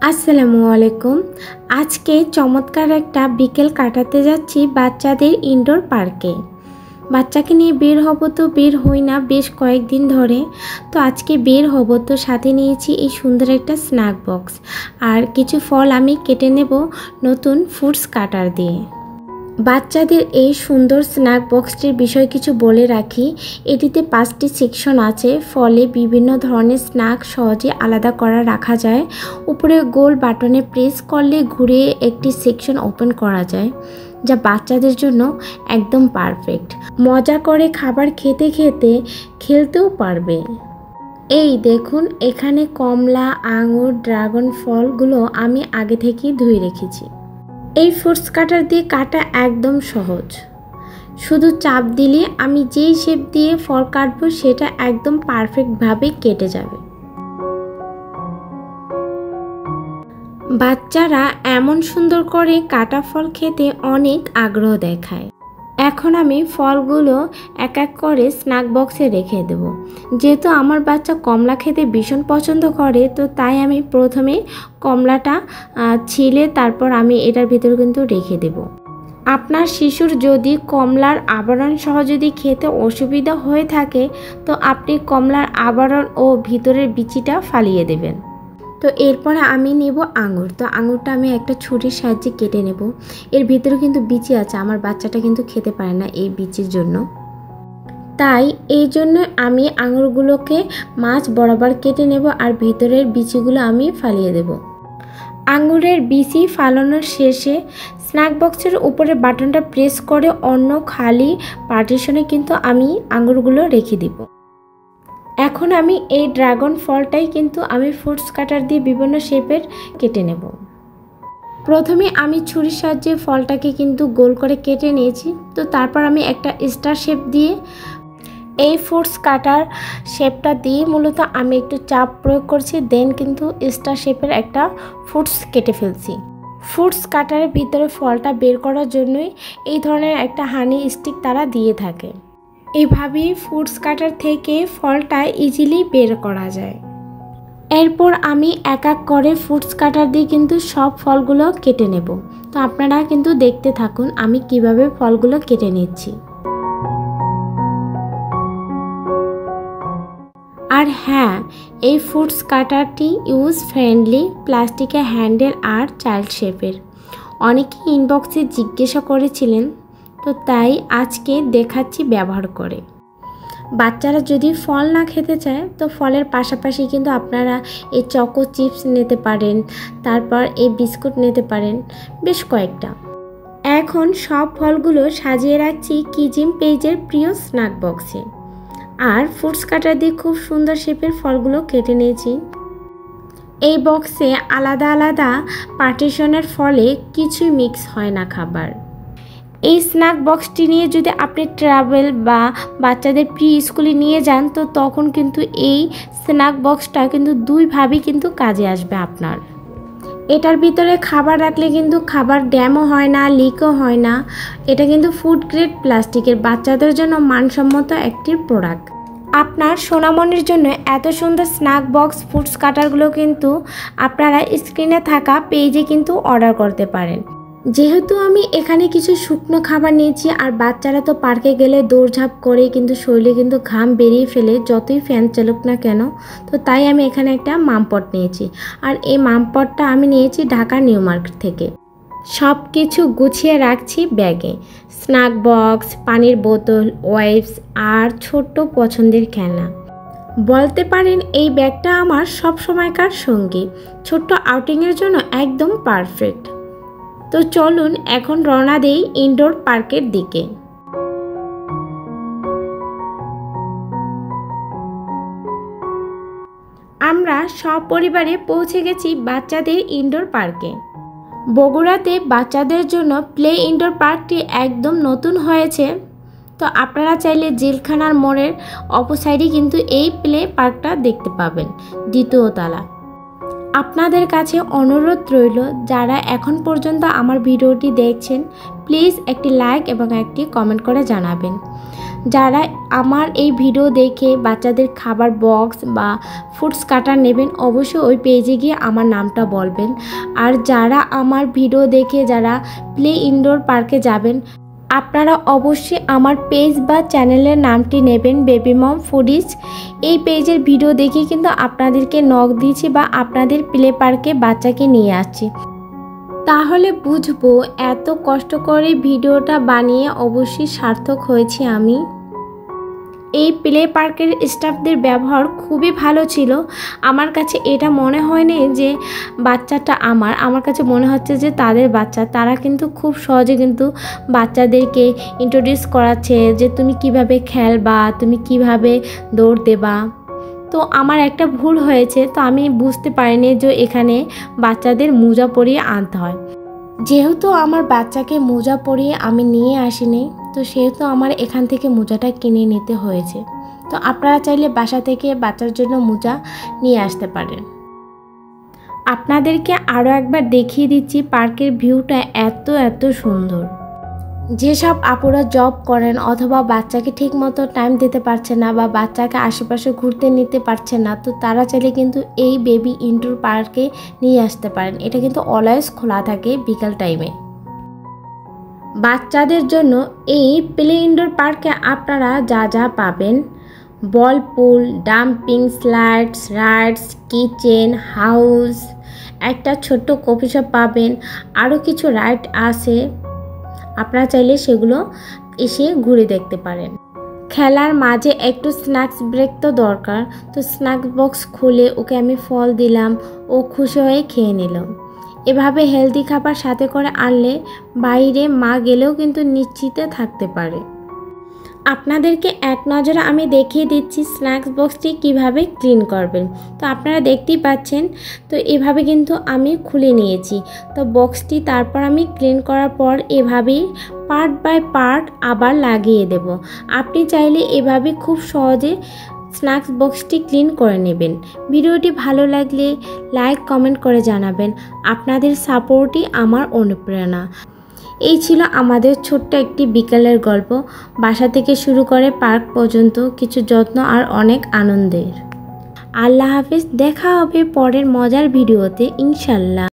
আসসালামু আলাইকুম। আজকে চমৎকার একটা বিকেল কাটাতে যাচ্ছি বাচ্চাদের ইনডোর পার্কে। বাচ্চাকে নিয়ে বের হব তো বের হই না বেশ কয়েকদিন ধরে, তো আজকে বের হব, তো সাথে নিয়েছি এই সুন্দর একটা স্ন্যাক বক্স আর কিছু ফল আমি কেটে নেব নতুন ফ্রুটস কাটার দিয়ে। বাচ্চাদের এই সুন্দর স্ন্যাক বক্সটির বিষয় কিছু বলে রাখি। এটিতে 5টি সেকশন আছে, ফলে বিভিন্ন ধরনের স্ন্যাক সহজে আলাদা করা রাখা যায়। উপরে গোল বাটনে প্রেস করলে ঘুরে একটি সেকশন ওপেন করা যায়, যা বাচ্চাদের জন্য একদম পারফেক্ট। মজা করে খাবার খেতে খেতে খেলতেও পারবে। এই দেখুন, এখানে কমলা, আঙুর, ড্রাগন ফলগুলো আমি আগে থেকেই ধুয়ে রেখেছি। এই ফ্রুটস কাটার দিয়ে কাটা একদম সহজ, শুধু চাপ দিলে আমি যেই শেপ দিয়ে ফল কাটবো সেটা একদম পারফেক্টভাবে কেটে যাবে। বাচ্চারা এমন সুন্দর করে কাটা ফল খেতে অনেক আগ্রহ দেখায়। এখন আমি ফলগুলো এক এক করে স্ন্যাক বক্সে রেখে দেব। যেহেতু আমার বাচ্চা কমলা খেতে ভীষণ পছন্দ করে, তো তাই আমি প্রথমে কমলাটা ছিলে তারপর আমি এটার ভিতরে কিন্তু রেখে দেব। আপনার শিশুর যদি কমলার আবরণ সহ যদি খেতে অসুবিধা হয়ে থাকে, তো আপনি কমলার আবরণ ও ভিতরের বিচিটা ফালিয়ে দেবেন। তো এরপরে আমি নেব আঙুর। তো আঙুরটা আমি একটা ছুরির সাহায্যে কেটে নেব। এর ভিতরে কিন্তু বিচি আছে, আমার বাচ্চাটা কিন্তু খেতে পারে না এই বিচির জন্য, তাই এই জন্য আমি আঙুরগুলোকে মাছ বরাবর কেটে নেব আর ভিতরের বিচিগুলো আমি ফালিয়ে দেব। আঙুরের বিচি ফালানোর শেষে স্ন্যাক বক্সের উপরে বাটনটা প্রেস করে অন্য খালি পার্টিশনে কিন্তু আমি আঙুরগুলো রেখে দিব। এখন আমি এই ড্রাগন ফলটাই কিন্তু আমি ফ্রুটস কাটার দিয়ে বিভিন্ন শেপের কেটে নেব। প্রথমে আমি ছুরির সাহায্যে ফলটাকে কিন্তু গোল করে কেটে নিয়েছি। তো তারপর আমি একটা স্টার শেপ দিয়ে এই ফ্রুটস কাটার শেপটা দিয়ে মূলত আমি একটু চাপ প্রয়োগ করছি, দেন কিন্তু স্টার শেপের একটা ফ্রুটস কেটে ফেলছি। ফ্রুটস কাটারের ভিতরে ফলটা বের করার জন্যই এই ধরনের একটা হানি স্টিক তারা দিয়ে থাকে। এভাবেই ফ্রুটস কাটার থেকে ফলটা ইজিলি বের করা যায়। এরপর আমি এক এক করে ফ্রুটস কাটার দিয়ে কিন্তু সব ফলগুলো কেটে নেব। তো আপনারা কিন্তু দেখতে থাকুন আমি কিভাবে ফলগুলো কেটে নিচ্ছি। আর হ্যাঁ, এই ফ্রুটস কাটারটি ইউজ ফ্রেন্ডলি, প্লাস্টিকের হ্যান্ডেল আর চাইল্ড শেপের। অনেকে ইনবক্সে জিজ্ঞাসা করেছিলেন, তো তাই আজকে দেখাচ্ছি ব্যবহার করে। বাচ্চারা যদি ফল না খেতে চায়, তো ফলের পাশাপাশি কিন্তু আপনারা এই চকো চিপস নিতে পারেন, তারপর এই বিস্কুট নিতে পারেন, বেশ কয়েকটা। এখন সব ফলগুলো সাজিয়ে রাখছি কিজিম পেজের প্রিয় স্ন্যাক বক্সে। আর ফ্রুটস কাটার দিয়ে খুব সুন্দর শেপের ফলগুলো কেটে নিয়েছি। এই বক্সে আলাদা আলাদা পার্টিশনের ফলে কিছুই মিক্স হয় না খাবার। এই স্ন্যাক বক্সটি নিয়ে যদি আপনি ট্রাভেল বা বাচ্চাদের প্রি স্কুলে নিয়ে যান, তো তখন কিন্তু এই স্ন্যাক বক্সটা কিন্তু দুইভাবেই কিন্তু কাজে আসবে আপনার। এটার ভিতরে খাবার রাখলে কিন্তু খাবার ড্যামও হয় না, লিকও হয় না। এটা কিন্তু ফুড গ্রেড প্লাস্টিকের, বাচ্চাদের জন্য মানসম্মত একটি প্রোডাক্ট। আপনার সোনামণির জন্য এত সুন্দর স্ন্যাক বক্স ফ্রুটস কাটারগুলো কিন্তু আপনারা স্ক্রিনে থাকা পেজে কিন্তু অর্ডার করতে পারেন। যেহেতু আমি এখানে কিছু শুকনো খাবার নিয়েছি, আর বাচ্চারা তো পার্কে গেলে দৌড়ঝাঁপ করে কিন্তু শরীরে কিন্তু ঘাম বেরিয়ে ফেলে যতই ফ্যান চালুক না কেন, তো তাই আমি এখানে একটা মামপট নিয়েছি। আর এই মামপটটা আমি নিয়েছি ঢাকা নিউ মার্কেট থেকে। সব কিছু গুছিয়ে রাখছি ব্যাগে, স্ন্যাক বক্স, পানির বোতল, ওয়াইপস আর ছোট্ট পছন্দের খেলনা। বলতে পারেন এই ব্যাগটা আমার সব সময়কার সঙ্গী, ছোট্ট আউটিংয়ের জন্য একদম পারফেক্ট। তো চলুন এখন রওনা দেই ইনডোর পার্কের দিকে। আমরা সপরিবারে পৌঁছে গেছি বাচ্চাদের ইনডোর পার্কে। বগুড়াতে বাচ্চাদের জন্য প্লে ইনডোর পার্কটি একদম নতুন হয়েছে। তো আপনারা চাইলে জেলখানার মোড়ের অপোসাইডে কিন্তু এই প্লে পার্কটা দেখতে পাবেন, দ্বিতীয় তলা। আপনাদের কাছে অনুরোধ রইল, যারা এখন পর্যন্ত আমার ভিডিওটি দেখছেন, প্লিজ একটি লাইক এবং একটি কমেন্ট করে জানাবেন। যারা আমার এই ভিডিও দেখে বাচ্চাদের খাবার বক্স বা ফুডস কাটার নেবেন অবশ্যই ওই পেজে গিয়ে আমার নামটা বলবেন। আর যারা আমার ভিডিও দেখে যারা প্লে ইনডোর পার্কে যাবেন আপনারা অবশ্যই আমার পেজ বা চ্যানেলের নামটি নেবেন, বেবি মম ফুডিজ। এই পেজের ভিডিও দেখে কিন্তু আপনাদেরকে নক দিয়েছি বা আপনাদের প্লে পার্কে বাচ্চাকে নিয়ে আসছি। তাহলে বুঝবো এত কষ্ট করে ভিডিওটা বানিয়ে অবশ্যই সার্থক হয়েছি আমি। এই প্লে পার্কের স্টাফদের ব্যবহার খুবই ভালো ছিল। আমার কাছে এটা মনে হয়নি যে বাচ্চাটা আমার কাছে মনে হচ্ছে যে তাদের বাচ্চা। তারা কিন্তু খুব সহজে কিন্তু বাচ্চাদেরকে ইন্ট্রোডিউস করাচ্ছে যে তুমি কিভাবে খেলবা, তুমি কিভাবে দৌড় দেবা। তো আমার একটা ভুল হয়েছে, তো আমি বুঝতে পারিনি যে এখানে বাচ্চাদের মোজা পরিয়ে আনতে হয়। যেহেতু আমার বাচ্চাকে মোজা পরিয়ে আমি নিয়ে আসিনি, তো সেহেতু আমার এখান থেকে মোজাটা কিনে নিতে হয়েছে। তো আপনারা চাইলে বাসা থেকে বাচ্চার জন্য মোজা নিয়ে আসতে পারেন। আপনাদেরকে আরও একবার দেখিয়ে দিচ্ছি পার্কের ভিউটা এত সুন্দর। যেসব আপুরা জব করেন অথবা বাচ্চাকে ঠিকমতো টাইম দিতে পারছে না বা বাচ্চাকে আশেপাশে ঘুরতে নিতে পারছে না, তো তারা চাইলে কিন্তু এই বেবি ইনডোর পার্কে নিয়ে আসতে পারেন। এটা কিন্তু অলওয়েজ খোলা থাকে বিকাল টাইমে। বাচ্চাদের জন্য এই প্লে ইনডোর পার্কে আপনারা যা পাবেন, ball pool, dumping slides, rides, kitchen, house, একটা ছোট্ট কফি শপ পাবেন, আরও কিছু রাইড আছে। আপনারা চাইলে সেগুলো এসে ঘুরে দেখতে পারেন। খেলার মাঝে একটু স্ন্যাক্স ব্রেক তো দরকার, তো স্ন্যাক্স বক্স খুলে ওকে আমি ফল দিলাম, ও খুশি হয়ে খেয়ে নিল। এভাবে হেলদি খাবার সাথে করে আনলে বাইরে মা গেলেও কিন্তু নিশ্চিন্তে থাকতে পারে। আপনাদেরকে এক নজরে আমি দেখিয়ে দিচ্ছি স্ন্যাক্স বক্সটি কিভাবে ক্লিন করবেন। তো আপনারা দেখতেই পাচ্ছেন, তো এভাবে কিন্তু আমি খুলে নিয়েছি। তো বক্সটি তারপর আমি ক্লিন করার পর এভাবেই পার্ট বাই পার্ট আবার লাগিয়ে দেব। আপনি চাইলে এভাবে খুব সহজে স্ন্যাক্স বক্সটি ক্লিন করে নেবেন। ভিডিওটি ভালো লাগলে লাইক কমেন্ট করে জানাবেন। আপনাদের সাপোর্টই আমার অনুপ্রেরণা। এই ছিল আমাদের ছোট্ট একটি বিকালের গল্প, বাসা থেকে শুরু করে পার্ক পর্যন্ত, কিছু যত্ন আর অনেক আনন্দের। আল্লাহ হাফেজ, দেখা হবে পরের মজার ভিডিওতে ইনশাল্লাহ।